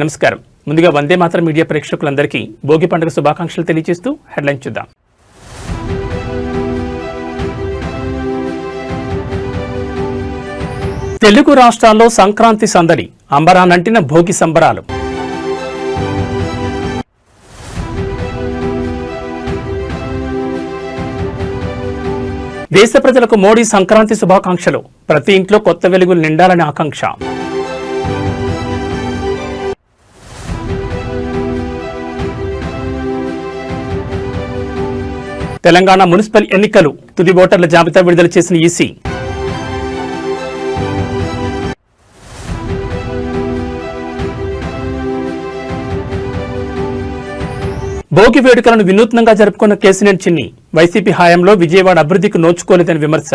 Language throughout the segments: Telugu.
నమస్కారం. ముందుగా వందే మాతరం మీడియా ప్రేక్షకులందరికీ భోగి పండుగ శుభాకాంక్షలు తెలియజేస్తూ హెడ్లైన్ చూద్దాం. తెలుగు రాష్ట్రాల్లో సంక్రాంతి సందడి, అంబరానంటిన భోగి సంబరాలు. దేశ ప్రజలకు మోడీ సంక్రాంతి శుభాకాంక్షలు, ప్రతి ఇంట్లో కొత్త వెలుగులు నిండాలని ఆకాంక్ష. తెలంగాణ మున్సిపల్ ఎన్నికలు, తుది ఓటర్ల జాబితా విడుదల చేసిన ఈసీ. భోగి వేడుకలను వినూత్నంగా జరుపుకున్న కేసీఆర్ చిన్ని, వైసీపీ హయాంలో విజయవాడ అభివృద్ధికి నోచుకోలేదని విమర్శ.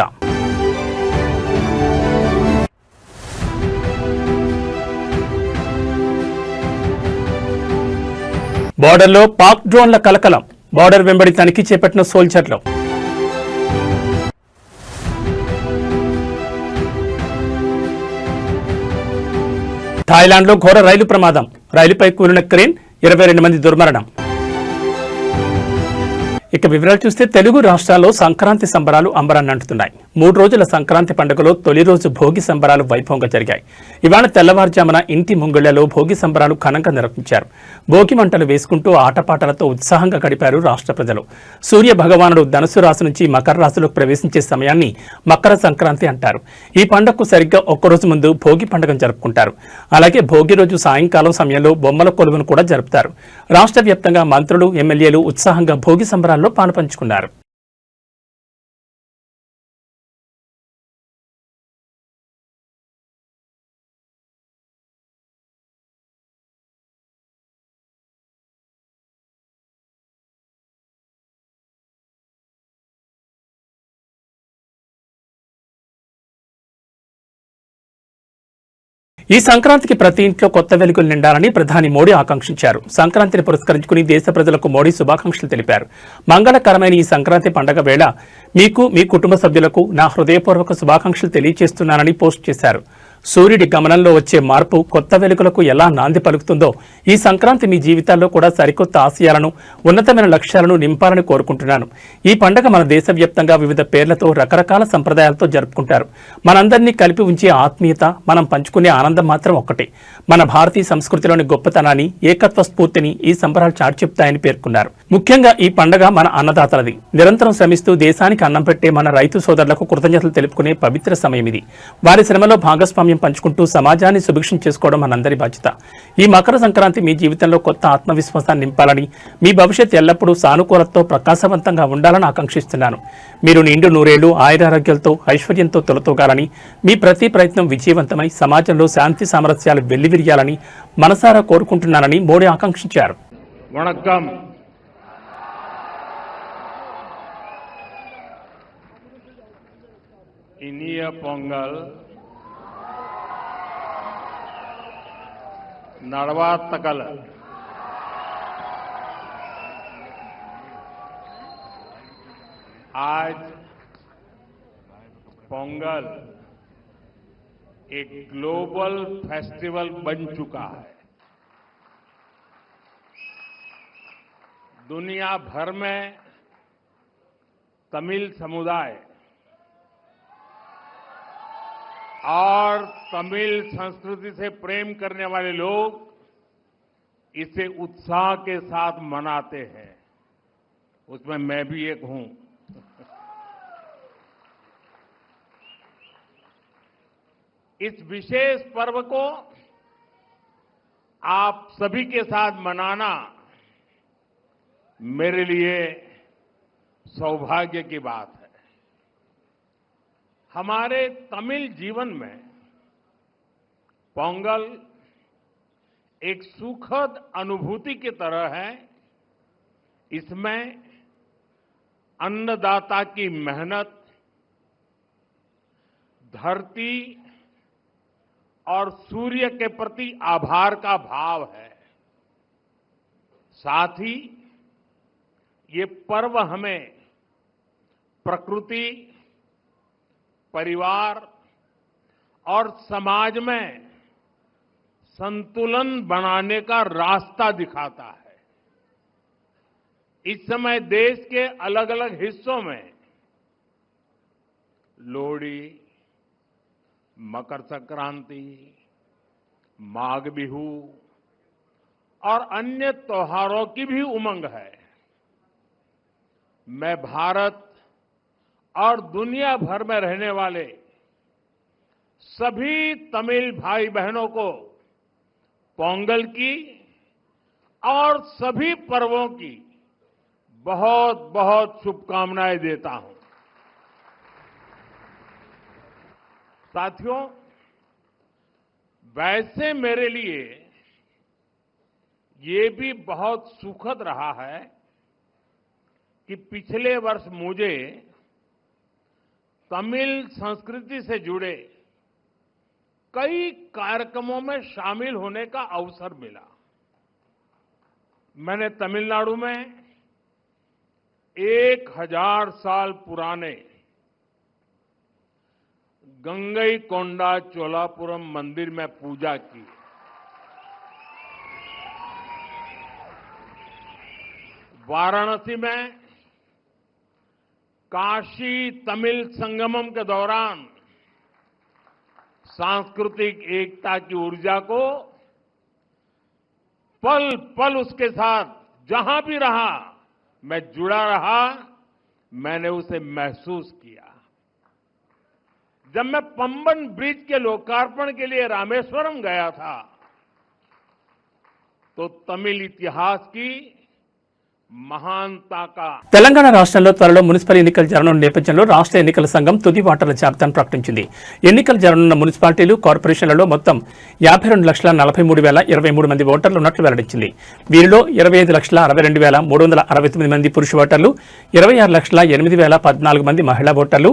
బోర్డర్లో పాక్ డ్రోన్ల కలకలం, బోర్డర్ వెంబడి తనిఖీ చేపట్టిన సోల్జర్లు. థాయిలాండ్లో ఘోర రైలు ప్రమాదం, రైలుపై కూలిన క్రేన్, 22 మంది దుర్మరణం. ఇక వివరాలు చూస్తే తెలుగు రాష్ట్రాల్లో సంక్రాంతి సంబరాలు అంబరాన్నంటున్నాయి. 3 రోజుల సంక్రాంతి పండుగలో తొలి రోజు భోగి సంబరాలు వైభవంగా జరిగాయి. ఇవాళ తెల్లవారుజామున ఇంటి ముంగిళ్లలో భోగి సంబరాలు ఘనంగా నిర్వహించారు. భోగి మంటలు వేసుకుంటూ ఆటపాటలతో ఉత్సాహంగా గడిపారు రాష్ట్ర ప్రజలు. సూర్య భగవానుడు ధనుసు రాశి నుంచి మకర రాశిలోకి ప్రవేశించే సమయాన్ని మకర సంక్రాంతి అంటారు. ఈ పండుగకు సరిగ్గా ఒక్కరోజు ముందు భోగి పండుగను జరుపుకుంటారు. అలాగే భోగి రోజు సాయంకాలం సమయంలో బొమ్మల కొలువును కూడా జరుపుతారు. రాష్ట్ర వ్యాప్తంగా మంత్రులు, ఎమ్మెల్యేలు ఉత్సాహంగా భోగి సంబరాల్లో పాలుపంచుకున్నారు. ఈ సంక్రాంతికి ప్రతి ఇంట్లో కొత్త వెలుగులు నిండాలని ప్రధాని మోడీ ఆకాంక్షించారు. సంక్రాంతిని పురస్కరించుకుని దేశ ప్రజలకు మోడీ శుభాకాంక్షలు తెలిపారు. మంగళకరమైన ఈ సంక్రాంతి పండుగ వేళ మీకు, మీ కుటుంబ సభ్యులకు నా హృదయపూర్వక శుభాకాంక్షలు తెలియజేస్తున్నానని పోస్ట్ చేశారు. సూర్యుడి గమనంలో వచ్చే మార్పు కొత్త వెలుగులకు ఎలా నాంది పలుకుతుందో ఈ సంక్రాంతి మీ జీవితాల్లో కూడా సరికొత్త ఆశయాలను, ఉన్నతమైన లక్ష్యాలను నింపాలని కోరుకుంటున్నాను. ఈ పండుగ మన దేశవ్యాప్తంగా వివిధ పేర్లతో, రకరకాల సంప్రదాయాలతో జరుపుకుంటారు. మనందరినీ కలిపి ఉంచే ఆత్మీయత, మనం పంచుకునే ఆనందం మాత్రం ఒక్కటే. మన భారతీయ సంస్కృతిలోని గొప్పతనాన్ని, ఏకత్వ స్ఫూర్తిని ఈ సంబరాలు చాటి చెప్తాయని పేర్కొన్నారు. ముఖ్యంగా ఈ పండుగ మన అన్నదాతలది. నిరంతరం శ్రమిస్తూ దేశానికి అన్నం పెట్టే మన రైతు సోదరులకు కృతజ్ఞతలు తెలుపుకునే పవిత్ర సమయం ఇది. వారి శ్రమలో భాగస్వామ్యం పంచుకుంటూ సమాజాన్ని సుభిక్షం చేసుకోవడం మనందరి బాధ్యత. ఈ మకర సంక్రాంతి మీ జీవితంలో కొత్త ఆత్మవిశ్వాసాన్ని నింపాలని, మీ భవిష్యత్ ఎల్లప్పుడూ సానుకూలతతో ప్రకాశవంతంగా ఉండాలని ఆకాంక్షిస్తున్నాను. మీరు నిండు నూరేళ్లు ఆయురారోగ్యాలతో, ఐశ్వర్యంతో తొలతూగాలని, మీ ప్రతి ప్రయత్నం విజయవంతమై సమాజంలో శాంతి సామరస్యాలు వెల్లివిరియాలని మనసారా కోరుకుంటున్నానని మోడీ ఆకాంక్షించారు. వణక్కం. ఇనియ పొంగల్ नड़वातकल आज पोंगल एक ग्लोबल फेस्टिवल बन चुका है। दुनिया भर में तमिल समुदाय और तमिल संस्कृति से प्रेम करने वाले लोग इसे उत्साह के साथ मनाते हैं। उसमें मैं भी एक हूं। इस विशेष पर्व को आप सभी के साथ मनाना मेरे लिए सौभाग्य की बात है। हमारे तमिल जीवन में पोंगल एक सुखद अनुभूति की तरह है। इसमें अन्नदाता की मेहनत, धरती और सूर्य के प्रति आभार का भाव है। साथ ही ये पर्व हमें प्रकृति, परिवार और समाज में संतुलन बनाने का रास्ता दिखाता है। इस समय देश के अलग अलग हिस्सों में लोहड़ी, मकर संक्रांति, माघ बिहू और अन्य त्योहारों की भी उमंग है। मैं भारत और दुनिया भर में रहने वाले सभी तमिल भाई बहनों को पोंगल की और सभी पर्वों की बहुत बहुत शुभकामनाएं देता हूं। साथियों, वैसे मेरे लिए ये भी बहुत सुखद रहा है कि पिछले वर्ष मुझे तमिल संस्कृति से जुड़े कई कार्यक्रमों में शामिल होने का अवसर मिला। मैंने तमिलनाडु में 1000 साल पुराने गंगईकोंडा चोलापुरम मंदिर में पूजा की। वाराणसी में काशी तमिल संगमम के दौरान सांस्कृतिक एकता की ऊर्जा को पल पल उसके साथ जहां भी रहा मैं जुड़ा रहा, मैंने उसे महसूस किया। जब मैं पंबन ब्रिज के लोकार्पण के लिए रामेश्वरम गया था तो तमिल इतिहास की महानता का తెలంగాణ రాష్ట్రంలో త్వరలో మున్సిపల్ ఎన్నికలు జరగనున్న నేపథ్యంలో రాష్ట్ర ఎన్నికల సంఘం తుది ఓటర్ల జాబితాను ప్రకటించింది. ఎన్నికలు జరగనున్న మున్సిపాలిటీలు, కార్పొరేషన్లలో మొత్తం 52,43,023 మంది ఓటర్లు ఉన్నట్లు వెల్లడించింది. వీరిలో 25,62,369 మంది పురుష ఓటర్లు, 26,08,014 మంది మహిళా ఓటర్లు,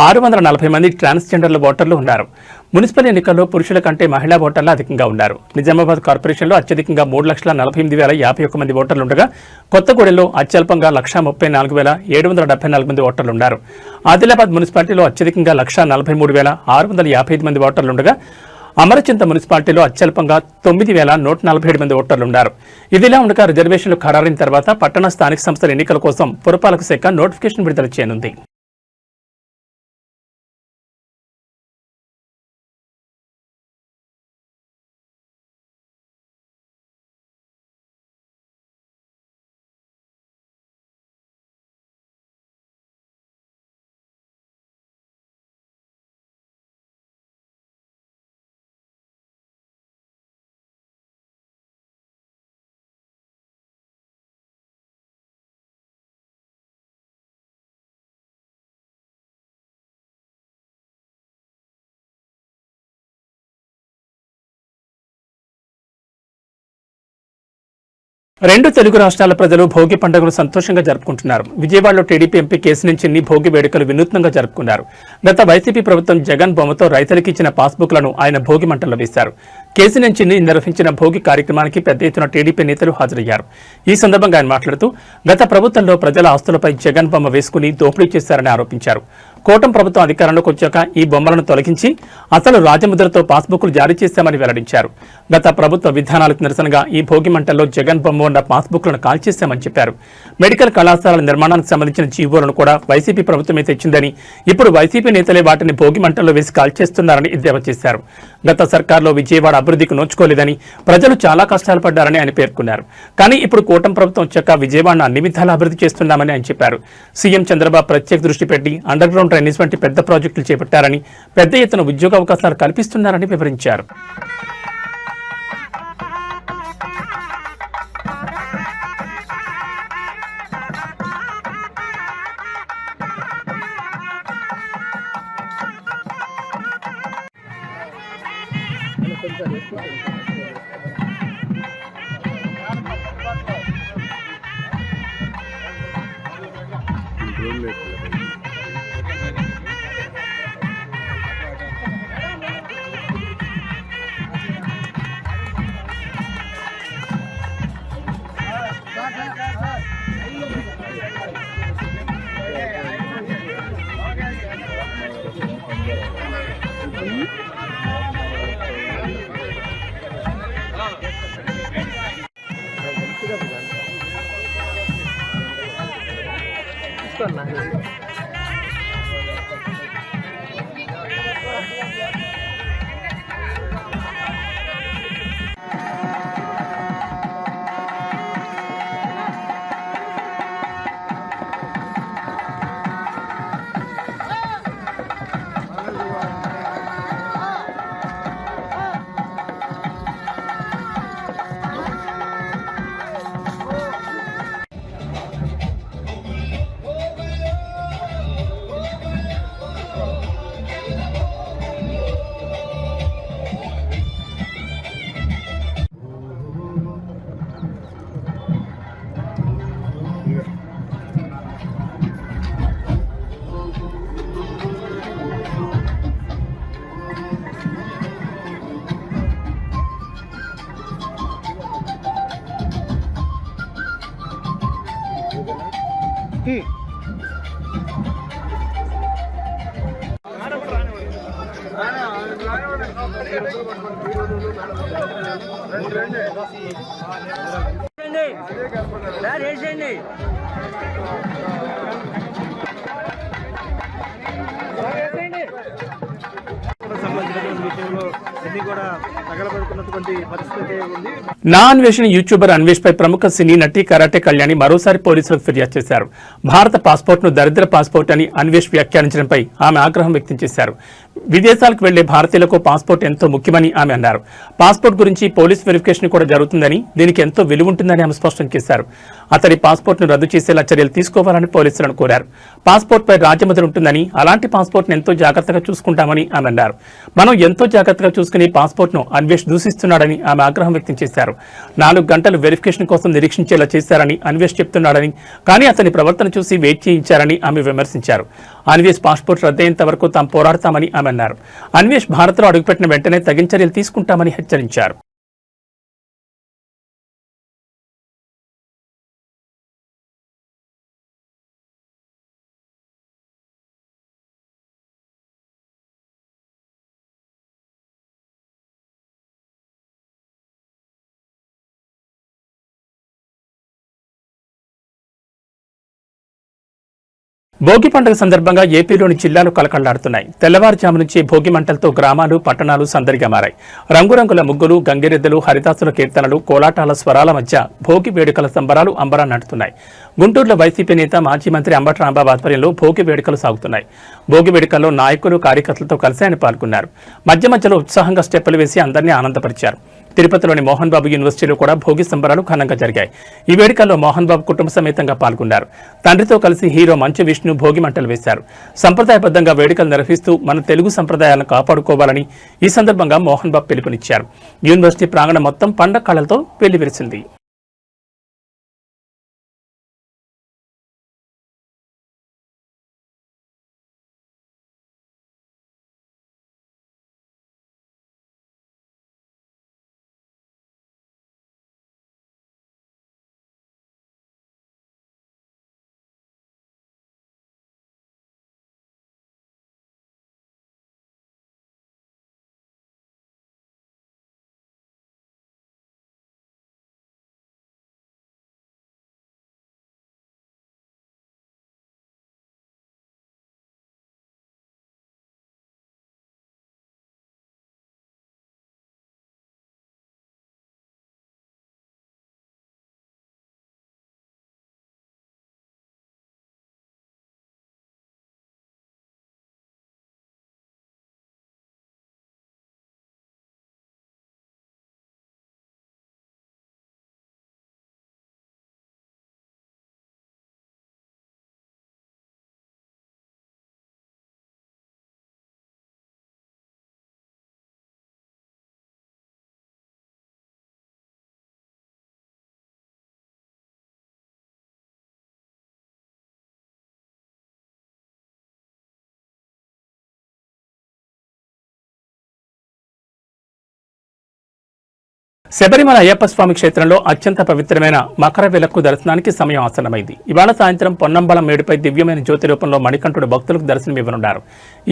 640 మంది ట్రాన్స్జెండర్ల ఓటర్లు ఉన్నారు. మున్సిపల్ ఎన్నికల్లో పురుషుల కంటే మహిళా ఓటర్లు అధికంగా ఉన్నారు. నిజామాబాద్ కార్పొరేషన్లో అత్యధికంగా 3,48,051 మంది ఓటర్లు ఉండగా, కొత్తగూడెంలో అత్యల్పంగా 134,774 మంది ఓటర్లు ఉన్నారు. ఆదిలాబాద్ మున్సిపాలిటీలో అత్యధికంగా 143,655 మంది ఓటర్లు ఉండగా, అమరచింత మున్సిపాలిటీలో అత్యల్పంగా 9,147 మంది ఓటర్లు ఉన్నారు. ఇదిలా ఉండగా రిజర్వేషన్లు ఖరారైన తర్వాత పట్టణ స్థానిక సంస్థల ఎన్నికల కోసం పురపాలక శాఖ నోటిఫికేషన్ విడుదల చేయనుంది. రెండు తెలుగు రాష్ట్రాల ప్రజలు భోగి పండుగను సంతోషంగా జరుపుకుంటున్నారు. విజయవాడలో టీడీపీ ఎంపీ కేశినేని భోగి వేడుకలు వినూత్నంగా జరుపుకున్నారు. గత వైసీపీ ప్రభుత్వం జగన్ బొమ్మతో రైతులకు ఇచ్చిన పాస్బుక్లను ఆయన భోగి మంటల్లో వేశారు. కేశినేని నిర్వహించిన భోగి కార్యక్రమానికి పెద్ద ఎత్తున టీడీపీ నేతలు హాజరయ్యారు. ఈ సందర్భంగా ఆయన మాట్లాడుతూ గత ప్రభుత్వంలో ప్రజల ఆస్తులపై జగన్ బొమ్మ వేసుకుని దోపిడీ చేశారని ఆరోపించారు. కూటమి ప్రభుత్వం అధికారంలోకి వచ్చాక ఈ బొమ్మలను తొలగించి అసలు రాజముద్రతో పాస్బుక్లు జారీ చేశామని వెల్లడించారు. గత ప్రభుత్వ విధానాలకు నిరసనగా ఈ భోగి మంటల్లో జగన్ బొమ్మ ఉన్న పాస్బుక్లను కాల్చేశామని చెప్పారు. మెడికల్ కళాశాలల నిర్మాణానికి సంబంధించిన జీవోలను కూడా వైసీపీ ప్రభుత్వమే తెచ్చిందని, ఇప్పుడు వైసీపీ నేతలే వాటిని భోగి మంటల్లో వేసి కాల్చేస్తున్నారని ఎద్దేవా చేశారు. గత సర్కార్లో విజయవాడ అభివృద్ధికి నోచుకోలేదని, ప్రజలు చాలా కష్టాలు పడ్డారని ఆయన పేర్కొన్నారు. కానీ ఇప్పుడు కూటమి ప్రభుత్వం వచ్చాక విజయవాడను అన్ని విధాలా అభివృద్ధి చేస్తున్నామని ఆయన చెప్పారు. సీఎం చంద్రబాబు ప్రత్యేక దృష్టి పెట్టి అండర్ గ్రౌండ్ డ్రైనేజ్ వంటి పెద్ద ప్రాజెక్టులు చేపట్టారని, పెద్ద ఎత్తున ఉద్యోగ అవకాశాలు కల్పిస్తున్నారని వివరించారు. నా అన్వేషణ యూట్యూబర్ అన్వేష్ పై ప్రముఖ సినీ నటి కరాటే కళ్యాణి మరోసారి పోలీసులకు ఫిర్యాదు చేశారు. భారత పాస్పోర్ట్ ను దరిద్ర పాస్పోర్ట్ అని అన్వేష్ వ్యాఖ్యానించడంపై ఆమె ఆగ్రహం వ్యక్తం చేశారు. విదేశాలకు వెళ్లే భారతీయులకు పాస్పోర్ట్ ఎంతో ముఖ్యమని ఆమె అన్నారు. పాస్పోర్ట్ గురించి పోలీస్ వెరిఫికేషన్ కూడా జరుగుతుందని, దీనికి ఎంతో విలువ ఉంటుందని ఆమె స్పష్టం చేశారు. అతడి పాస్పోర్ట్ ను రద్దు చేసేలా చర్యలు తీసుకోవాలని పోలీసులను కోరారు. పాస్పోర్ట్ పై రాజముద్ర ఉంటుందని, అలాంటి పాస్పోర్ట్ ను ఎంతో జాగ్రత్తగా చూసుకుంటామని ఆమె అన్నారు. మనం ఎంతో జాగ్రత్తగా చూసుకుని పాస్పోర్ట్ ను అన్వేష్ దూషిస్తున్నాడని ఆమె ఆగ్రహం వ్యక్తం చేశారు. 4 గంటలు వెరిఫికేషన్ కోసం నిరీక్షించేలా చేశారని అన్వేష్ చెప్తున్నాడని, కానీ అతని ప్రవర్తన చూసి వెయిట్ చేయించారని ఆమె విమర్శించారు. అన్వేష్ పాస్పోర్ట్ రద్దయ్యేంత వరకు తాము పోరాడతామని ఆమె అన్నారు. అన్వేష్ భారత్లో అడుగుపెట్టిన వెంటనే తగిన చర్యలు తీసుకుంటామని హెచ్చరించారు. భోగి పండుగ సందర్భంగా ఏపీలోని జిల్లాలు కలకళ్లాడుతున్నాయి. తెల్లవారుజాము నుంచి భోగి మంటలతో గ్రామాలు, పట్టణాలు సందడిగా మారాయి. రంగురంగుల ముగ్గులు, గంగిరెద్దులు, హరిదాసుల కీర్తనలు, కోలాటాల స్వరాల మధ్య భోగి వేడుకల సంబరాలు అంబరాన్నంటున్నాయి. గుంటూరులో వైసీపీ నేత మాజీ మంత్రి అంబటి రాంబాబు ఆధ్వర్యంలో భోగి వేడుకలు సాగుతున్నాయి. భోగి వేడుకల్లో నాయకులు, కార్యకర్తలతో కలిసి ఆయన పాల్గొన్నారు. మధ్య మధ్యలో ఉత్సాహంగా స్టెప్పులు వేసి అందరినీ ఆనందపరిచారు. తిరుపతిలోని మోహన్ బాబు యూనివర్సిటీలో కూడా భోగి సంబరాలు ఘనంగా జరిగాయి. ఈ వేడుకల్లో మోహన్ బాబు కుటుంబ సమేతంగా పాల్గొన్నారు. తండ్రితో కలిసి హీరో మంచు విష్ణు భోగి మంటలు వేశారు. సంప్రదాయబద్ధంగా వేడుకలు నిర్వహిస్తూ మన తెలుగు సంప్రదాయాలను కాపాడుకోవాలని ఈ సందర్భంగా మోహన్ బాబు పిలుపునిచ్చారు. యూనివర్సిటీ ప్రాంగణం మొత్తం పండగ కళలతో వెల్లివిరిసింది. శబరిమల అయ్యప్ప స్వామి క్షేత్రంలో అత్యంత పవిత్రమైన మకర విలక్కు దర్శనానికి సమయం ఆసన్నమైంది. ఇవాళ సాయంత్రం పొన్నంబళం మేడుపై దివ్యమైన జ్యోతి రూపంలో మణికంఠుడు భక్తులకు దర్శనమివ్వనున్నారు.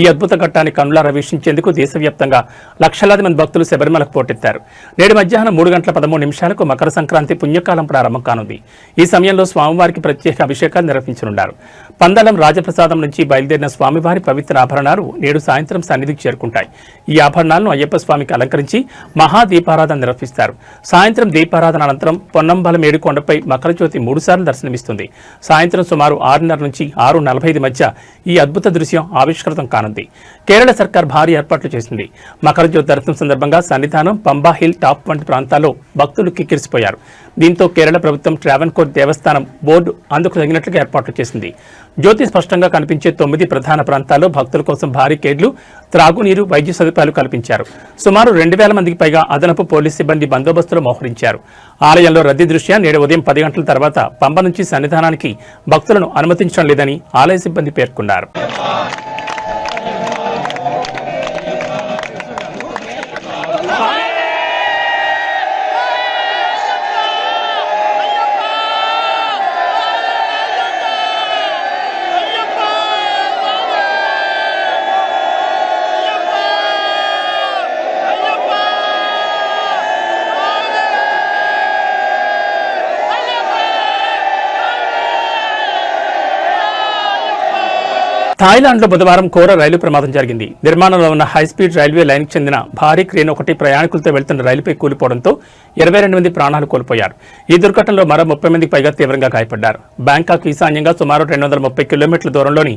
ఈ అద్భుత ఘట్టాన్ని కనులారా వీక్షించేందుకు దేశవ్యాప్తంగా లక్షలాది మంది భక్తులు శబరిమలకు పోటెత్తారు. నేడు మధ్యాహ్నం 3:13 మకర సంక్రాంతి పుణ్యకాలం ప్రారంభం కానుంది. ఈ సమయంలో స్వామివారికి ప్రత్యేక అభిషేకాలు నిర్వహించనున్నారు. పందలం రాజప్రసాదం నుంచి బయలుదేరిన స్వామివారి పవిత్ర ఆభరణాలు నేడు సాయంత్రం సన్నిధికి చేరుకుంటాయి. ఈ ఆభరణాలను అయ్యప్ప స్వామికి అలంకరించి మహాదీపారాధన నిర్వహిస్తారు. సాయంత్రం దీపారాధన అనంతరం పొన్నంబల మేడుకొండపై మకర జ్యోతి 3 సార్లు దర్శనమిస్తుంది. సాయంత్రం సుమారు 6:30 నుంచి 6:45 మధ్య ఈ అద్భుత దృశ్యం ఆవిష్కృతం కానుంది. కేరళ సర్కార్ భారీ ఏర్పాట్లు చేసింది. మకర జ్యోతి దర్శనం సందర్భంగా సన్నిధానం, పంబా హిల్ టాప్ వంటి ప్రాంతాల్లో భక్తులు కిక్కిరిసిపోయారు. దీంతో కేరళ ప్రభుత్వం ట్రావెన్కోర్ దేవస్థానం బోర్డు అందుకు తగినట్లుగా ఏర్పాట్లు చేసింది. జ్యోతి స్పష్టంగా కనిపించే 9 ప్రధాన ప్రాంతాల్లో భక్తుల కోసం భారీకేడ్లు, త్రాగునీరు, వైద్య సదుపాయాలు కల్పించారు. సుమారు 2,000 మందికి పైగా అదనపు పోలీస్ సిబ్బంది బందోబస్తులో మోహరించారు. ఆలయంలో రద్దీ దృష్ట్యా నేడు ఉదయం 10 గంటల తర్వాత పంబ నుంచి సన్నిధానానికి భక్తులను అనుమతించడం లేదని ఆలయ సిబ్బంది పేర్కొన్నారు. థాయిలాండ్లో బుధవారం ఘోర రైలు ప్రమాదం జరిగింది. నిర్మాణంలో ఉన్న హైస్పీడ్ రైల్వే లైన్కి చెందిన భారీ క్రేన్ ఒకటి ప్రయాణికులతో వెళ్తున్న రైలుపై కూలిపోవడంతో 22 మంది ప్రాణాలు కోల్పోయారు. ఈ దుర్ఘటనలో మరో 30 మందికి పైగా తీవ్రంగా గాయపడ్డారు. బ్యాంకాక్ ఈశాన్యంగా సుమారు 230 కిలోమీటర్ల దూరంలోని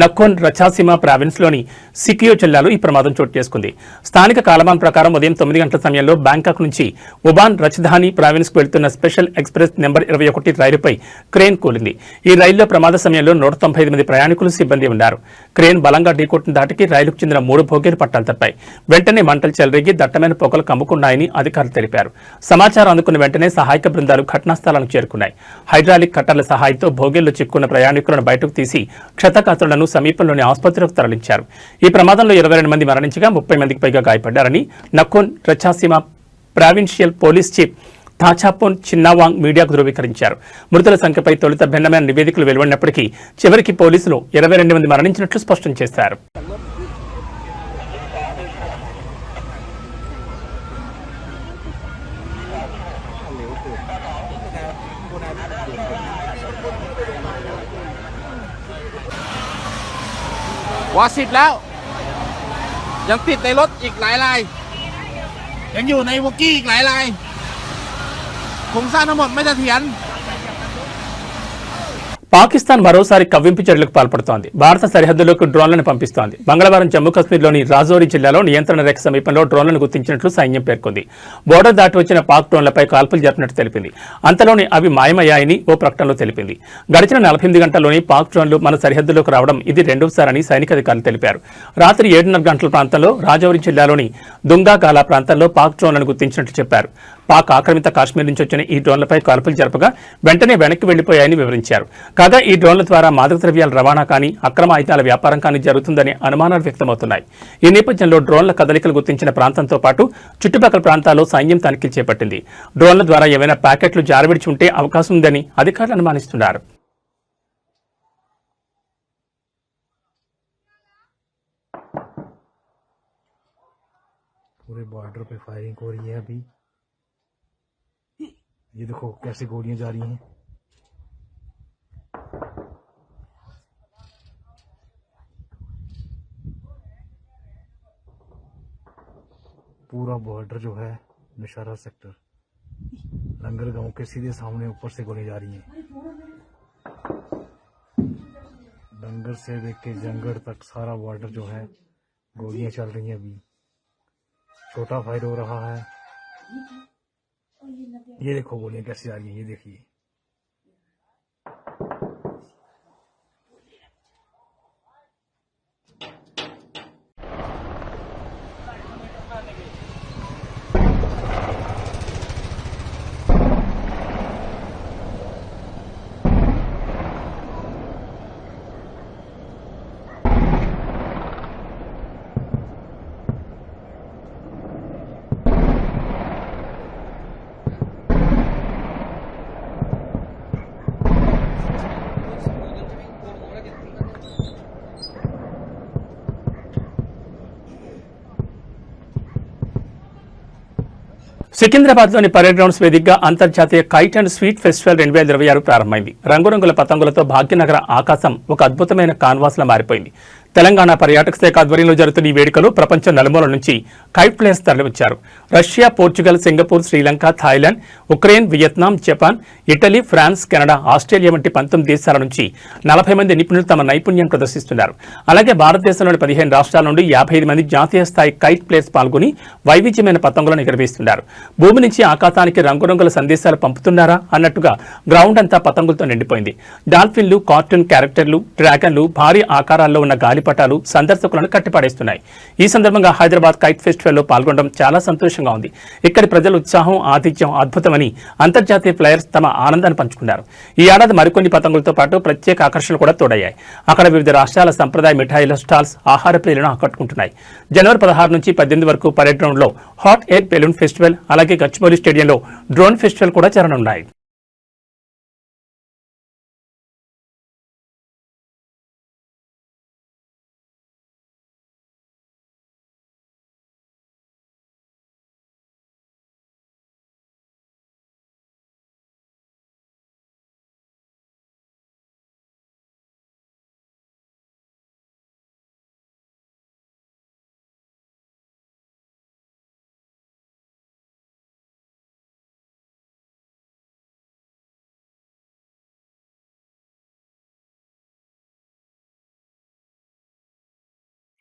నఖోన్ రచాసీమా ప్రావిన్స్లోని సికియో జిల్లాలో ఈ ప్రమాదం చోటు చేసుకుంది. స్థానిక కాలమానం ప్రకారం ఉదయం 9 గంటల సమయంలో బ్యాంకాక్ నుంచి ఉబాన్ రచధాని ప్రావిన్స్కు వెళ్తున్న స్పెషల్ ఎక్స్ప్రెస్ నెంబర్ 21 రైలుపై క్రేన్ కూలింది. ఈ రైల్లో ప్రమాద సమయంలో 195 మంది ప్రయాణికులు, సిబ్బంది ఉన్నారు. క్రేన్ బలంగా ఢీకొట్టిన దాటికి రైలుకు చెందిన 3 బోగీలు పట్టాలు తప్పాయి. వెంటనే మంటలు చెలరేగి దట్టమైన పొగలు కమ్ముకున్నాయని అధికారులు తెలిపారు. సమాచారం అందుకున్న వెంటనే సహాయక బృందాలు ఘటనా స్థలానికి చేరుకున్నాయి. హైడ్రాలిక్ కట్టర్ల సహాయంతో బోగీల్లో చిక్కున్న ప్రయాణికులను బయటకు తీసి క్షతగాత్రులను సమీపంలోని ఆసుపత్రికి తరలించారు. ఈ ప్రమాదంలో 22 మంది మరణించగా 30 మందికి పైగా గాయపడ్డారని నఖోన్ రచాసీమా ప్రావిన్షియల్ పోలీస్ చీఫ్ తాచాపోన్ చిన్నావాంగ్ మీడియాకు ధృవీకరించారు. మృతుల సంఖ్యపై తొలుత భిన్నమైన నివేదికలు వెలువడినప్పటికీ చివరికి పోలీసులు 22 మంది మరణించినట్లు స్పష్టం చేశారు.วอสิบแล้วยังติดในรถอีกหลายรายยังอยู่ในวอกกี้อีกหลายรายโครงสร้างทั้งหมดไม่เสถียร పాకిస్తాన్ మరోసారి కవ్వింపు చర్యలకు పాల్పడుతోంది. భారత సరిహద్దులోకి డ్రోన్లను పంపిస్తోంది. మంగళవారం జమ్మూ కశ్మీర్లోని రాజౌరి జిల్లాలో నియంత్రణ రేఖ సమీపంలో డ్రోన్లను గుర్తించినట్లు సైన్యం పేర్కొంది. బోర్డర్ దాటి వచ్చిన పాక్ డ్రోన్లపై కాల్పులు జరిపినట్టు తెలిపింది. అంతలోనే అవి మాయమయ్యాయని ఓ ప్రకటనలో తెలిపింది. గడిచిన 48 గంటల్లోని పాక్ డ్రోన్లు మన సరిహద్దులోకి రావడం ఇది రెండోసారని సైనికాధికారులు తెలిపారు. రాత్రి 7:30 గంటల ప్రాంతంలో రాజౌరి జిల్లాలోని దుంగాగాలా ప్రాంతంలో పాక్ డ్రోన్లను గుర్తించినట్లు చెప్పారు. పాక్ ఆక్రమిత కాశ్మీర్ నుంచి వచ్చిన ఈ డ్రోన్లపై కాల్పులు జరపగా వెంటనే వెనక్కి వెళ్లిపోయాయని వివరించారు. కాగా ఈ డ్రోన్ల ద్వారా మాదక ద్రవ్యాల రవాణా కానీ, అక్రమ ఆయుధాల వ్యాపారం కానీ జరుగుతుందనే అనుమానాలు వ్యక్తమవుతున్నాయి. ఈ నేపథ్యంలో డ్రోన్ల కదలికలు గుర్తించిన ప్రాంతంతో పాటు చుట్టుపక్కల ప్రాంతాల్లో సైన్యం తనిఖీలు చేపట్టింది. డ్రోన్ల ద్వారా ఏవైనా ప్యాకెట్లు జారవిడిచి ఉంటే అవకాశం ఉందని అధికారులు అనుమానిస్తున్నారు. पूरे बॉर्डर पे फायरिंग हो रही है अभी। ये देखो कैसे गोलियां जा रही हैं। पूरा बॉर्डर जो है नौशहरा सेक्टर लंगर गांव के सीधे सामने ऊपर से गोली जा रही हैं। लंगर से देख के जंगड़ तक सारा बॉर्डर जो है गोलियां चल रही हैं। अभी छोटा फायर हो रहा है। ये देखो गोलियां कैसे जा रही हैं, ये देखिए। సికింద్రాబాద్లోని పరేడ్ గ్రౌండ్స్ వేదికగా అంతర్జాతీయ కైట్ అండ్ స్వీట్ ఫెస్టివల్ 2026 ప్రారంభమైంది. రంగురంగుల పతంగులతో భాగ్యనగర ఆకాశం ఒక అద్భుతమైన కాన్వాస్లా మారిపోయింది. తెలంగాణ పర్యాటక శాఖ ఆధ్వర్యంలో జరుగుతున్న ఈ వేడుకలు ప్రపంచం నలుమూల నుంచి కైట్ ప్లేయర్స్ తరలివచ్చారు. Russia, Portugal, Singapore, Sri Lanka, Thailand, Ukraine, Vietnam, Japan, Italy, France, Canada, Australia వంటి 19 దేశాల నుంచి 40 మంది నిపుణులు తమ నైపుణ్యం ప్రదర్శిస్తున్నారు. అలాగే భారతదేశంలోని 15 రాష్ట్రాల నుండి 55 మంది జాతీయ స్థాయి కైట్ ప్లేయర్స్ పాల్గొని వైవిధ్యమైన పతంగులను ఎగురవేస్తున్నారు. భూమి నుంచి ఆకాశానికి రంగురంగుల సందేశాలు పంపుతున్నారా అన్నట్టుగా గ్రౌండ్ అంతా పతంగులతో నిండిపోయింది. డాల్ఫిన్లు, కార్టూన్ క్యారెక్టర్లు, డ్రాగన్లు, భారీ ఆకారాల్లో ఉన్న గాలిపటాలు సందర్శకులను కట్టిపడేస్తున్నాయి. ఈ సందర్భంగా హైదరాబాద్ కైట్ ఫెస్టివల్లో పాల్గొనడం చాలా సంతోషంగా ఉంది. ఇక్కడి ప్రజల ఉత్సాహం, ఆతిథ్యం అద్భుతమని అంతర్జాతీయ ప్లేయర్స్ తమ ఆనందాన్ని పంచుకున్నారు. ఈ ఏడాది మరికొన్ని పతంగులతో పాటు ప్రత్యేక ఆకర్షణలు కూడా తోడయ్యాయి. అక్కడ వివిధ రాష్ట్రాల సంప్రదాయ మిఠాయిల స్టాల్స్ ఆహార ప్రియులను ఆకట్టుకుంటున్నాయి. జనవరి 16 నుంచి 18 వరకు పరేడ్ గ్రౌండ్ లో హాట్ ఎయిర్ బెలూన్ ఫెస్టివల్, అలాగే గచ్చిబౌలి స్టేడియంలో డ్రోన్ ఫెస్టివల్ కూడా జరగనున్నాయి.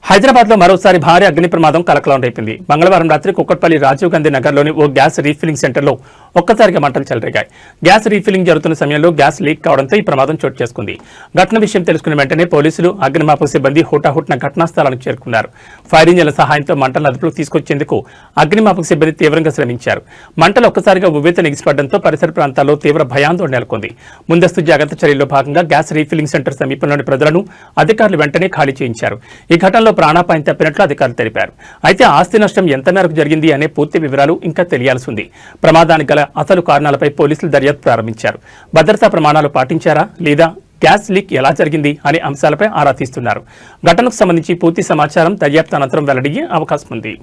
హైదరాబాద్ లో మరోసారి భారీ అగ్ని ప్రమాదం కలకలం రేపింది. మంగళవారం రాత్రి కుక్కట్పల్లి రాజీవ్ గాంధీ నగర్లోని ఓ గ్యాస్ రీఫిల్లింగ్ సెంటర్లో ఒక్కసారిగా మంటలు చెలరేగాయి. గ్యాస్ రీఫిల్లింగ్ జరుగుతున్న సమయంలో గ్యాస్ లీక్ కావడంతో ఈ ప్రమాదం చోటు చేసుకుంది. ఘటన విషయం తెలుసుకున్న వెంటనే పోలీసులు, అగ్నిమాపక సిబ్బంది హుటాహుటిన ఘటనా స్థలానికి చేరుకున్నారు. ఫైర్ ఇంజన్ల సహాయంతో మంటలను అదుపులోకి తీసుకొచ్చేందుకు అగ్నిమాపక సిబ్బంది తీవ్రంగా శ్రమించారు. మంటలు ఒక్కసారిగా ఉవ్వెత్తున ఎగిసిపడడంతో పరిసర ప్రాంతాల్లో తీవ్ర భయాందోళన నెలకొంది. ముందస్తు జాగ్రత్త చర్యల్లో భాగంగా గ్యాస్ రీఫిల్లింగ్ సెంటర్ సమీపంలోని ప్రజలను అధికారులు వెంటనే ఖాళీ చేయించారు. ఈ ఘటనలో ప్రాణాపాయం తప్పినట్లు అధికారులు తెలిపారు. అయితే ఆస్తి నష్టం ఎంత మేరకు జరిగింది అనే పూర్తి వివరాలు ఇంకా తెలియాల్సి ఉంది. ప్రమాదానికి గల అసలు కారణాలపై పోలీసులు దర్యాప్తు ప్రారంభించారు. భద్రతా ప్రమాణాలు పాటించారా లేదా, గ్యాస్ లీక్ ఎలా జరిగింది అనే అంశాలపై ఆరా తీస్తున్నారు. ఘటనకు సంబంధించి పూర్తి సమాచారం దర్యాప్తు అనంతరం వెల్లడయ్యే అవకాశం ఉంది.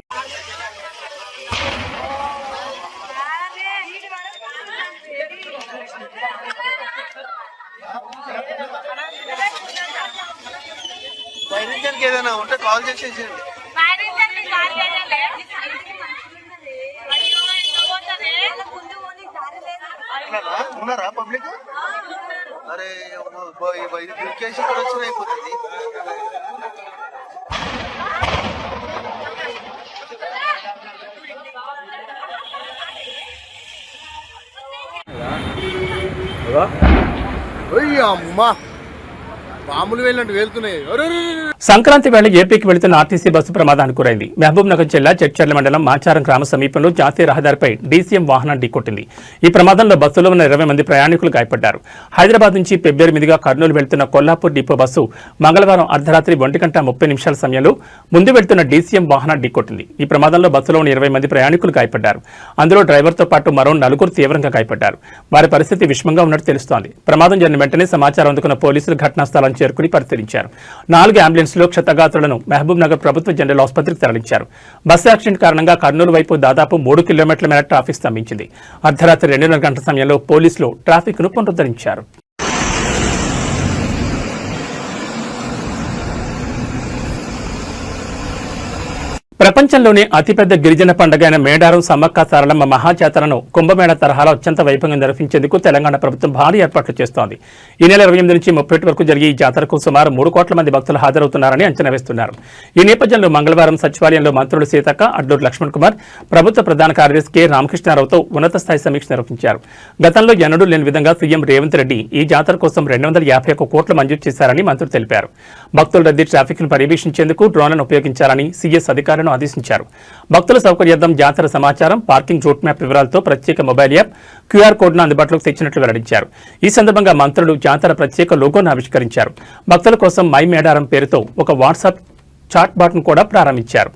ఫైర్ ఇంజన్ కి ఏదైనా ఉంటే కాల్ చేసేసేయండి. ఉన్నారా పబ్లిక్? అరే ఇది కేసు ఇక్కడ వచ్చిన అయిపోతుంది. అమ్మా మామూలు వెళ్ళినట్టు వెళ్తున్నాయి. సంక్రాంతి వేళ ఏపీకి వెళుతున్న ఆర్టీసీ బస్సు ప్రమాదానికి గురైంది. మహబూబ్ నగర్ జిల్లా చెట్చర్ల మండలం మాచారం గ్రామ సమీపంలో జాతీయ రహదారిపై డీసీఎం వాహనం ఢీకొట్టింది. ఈ ప్రమాదంలో బస్సులో ఉన్న 20 మంది ప్రయాణికులు గాయపడ్డారు. హైదరాబాద్ నుంచి ఫిబ్రవరి మీదుగా కర్నూలు వెళ్తున్న కొల్లాపూర్ డిపో బస్సు మంగళవారం అర్ధరాత్రి 1:30 సమయంలో ముందు వెళ్తున్న డీసీఎం వాహనం ఢీకొట్టింది. ఈ ప్రమాదంలో బస్సులో ఉన్న 20 మంది ప్రయాణికులు గాయపడ్డారు. అందులో డ్రైవర్తో పాటు మరో 4 తీవ్రంగా గాయపడ్డారు. వారి పరిస్థితి విషమంగా ఉన్నట్టు తెలుస్తోంది. ప్రమాదం జరిగిన వెంటనే సమాచారం అందుకున్న పోలీసులు ఘటనా స్థలాన్ని చేరుకుని పరిశీలించారు. 4 అంబులెన్స్లో క్షతగాత్రులను మహబూబ్ నగర్ ప్రభుత్వ జనరల్ ఆసుపత్రికి తరలించారు. బస్సు యాక్సిడెంట్ కారణంగా కర్నూలు వైపు దాదాపు 3 కిలోమీటర్ల మేర ట్రాఫిక్ స్తంభించింది. అర్ధరాత్రి 2:30 గంటల సమయంలో పోలీసులు ట్రాఫిక్ ను పునరుద్ధరించారు. ప్రపంచంలోనే అతిపెద్ద గిరిజన పండుగ అయిన మేడారం సమ్మక్క సారలమ్మ మహాజాతరను కుంభమేళ తరహాలో అత్యంత వైభవంగా నిర్వహించేందుకు తెలంగాణ ప్రభుత్వం భారీ ఏర్పాట్లు చేస్తోంది. ఈ నెల 28 నుంచి 30 వరకు జరిగే ఈ జాతరకు సుమారు 3 కోట్ల మంది భక్తులు హాజరవుతున్నారని అంచనా వేస్తున్నారు. ఈ నేపథ్యంలో మంగళవారం సచివాలయంలో మంత్రులు సీతక్క, అడ్లూరు లక్ష్మణ్ కుమార్, ప్రభుత్వ ప్రధాన కార్యదర్శి కె రామకృష్ణారావుతో ఉన్నత స్థాయి సమీక్ష నిర్వహించారు. గతంలో ఎన్నడూ లేని విధంగా సీఎం రేవంత్ రెడ్డి ఈ జాతర కోసం 251 కోట్లు మంజూరు చేశారని మంత్రులు తెలిపారు. భక్తుల రద్దీ, ట్రాఫిక్ ను పర్యవేక్షించేందుకు డ్రోన్లను ఉపయోగించాలని సీఎస్ అధికారులను ఆదేశించారు. భక్తుల సౌకర్యార్థం జాతర సమాచారం, పార్కింగ్ రూట్ మ్యాప్ వివరాలతో ప్రత్యేక మొబైల్ యాప్, క్యూఆర్ కోడ్ను అందుబాటులోకి తెచ్చినట్లు వెల్లడించారు. ఈ సందర్భంగా మంత్రులు జాతర ప్రత్యేక లోగోను ఆవిష్కరించారు. భక్తుల కోసం మై మేడారం పేరుతో ఒక వాట్సాప్ చాట్ బాట్ను కూడా ప్రారంభించారు.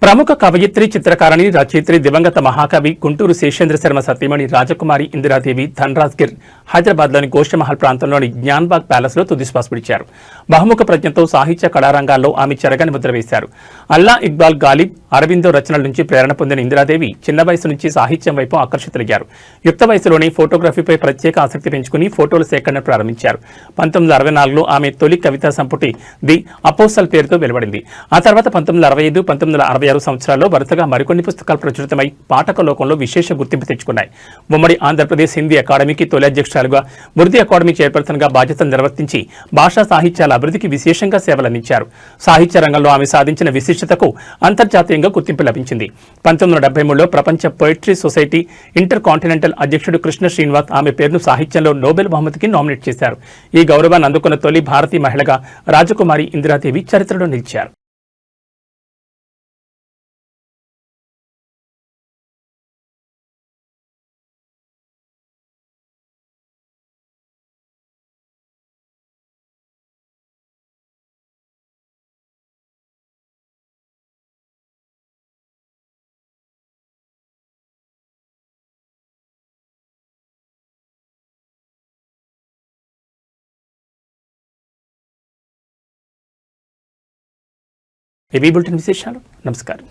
ప్రముఖ కవయిత్రి, చిత్రకారిణి, రచయిత్రి, దివంగత మహాకవి గుంటూరు శేషేంద్ర శర్మ సతీమణి రాజకుమారి ఇందిరాదేవి ధన్రాజ్ గిర్ హైదరాబాద్లోని గోషమహల్ ప్రాంతంలోని జ్ఞాన్బాగ్ ప్యాలెస్లో తుదిశ్వాస విడిచారు. బహుముఖ ప్రజ్ఞతో సాహిత్య కళారంగాల్లో ఆమె చెరగని ముద్ర వేశారు. అల్లా ఇక్బాల్ గాలిబ్, అరవిందో రచనల నుంచి ప్రేరణ పొందిన ఇందిరాదేవి చిన్న వయసు నుంచి సాహిత్యం వైపు ఆకర్షితులయ్యారు. యుక్త వయసులోనే ఫోటోగ్రఫీపై ప్రత్యేక ఆసక్తి పెంచుకుని ఫోటోల సేకరణ ప్రారంభించారు. 1964లో ఆమె తొలి కవితా సంపుటి ది అపోసల్ పేరుతో వెలువడింది. ఆ తర్వాత 1965, 1966 సంవత్సరాల్లో వరుసగా మరికొన్ని పుస్తకాలు ప్రచురితమై పాఠక లోకంలో విశేష గుర్తింపు తెచ్చుకున్నాయి. ఉమ్మడి ఆంధ్రప్రదేశ్ హిందీ అకాడమీకి తొలి అధ్యక్షురాలుగా, ఉర్దూ అకాడమీ చైర్పర్సన్గా బాధ్యతలు నిర్వర్తించి భాషా సాహిత్యాల అభివృద్ధికి విశేషంగా సేవలందించారు. సాహిత్య రంగంలో ఆమె సాధించిన విశిష్టతకు అంతర్జాతీయంగా గుర్తింపు లభించింది. 1973లో ప్రపంచ పోయిట్రీ సొసైటీ ఇంటర్ కాంటినెంటల్ అధ్యక్షుడు కృష్ణ శ్రీనివాస్ ఆమె పేరును సాహిత్యంలో నోబెల్ బహుమతికి నామినేట్ చేశారు. ఈ గౌరవాన్ని అందుకున్న తొలి భారతీయ మహిళగా రాజకుమారి ఇందిరాదేవి చరిత్రలో నిలిచారు. ఏబీ బులెటిన్ విశేషాలు. నమస్కారం.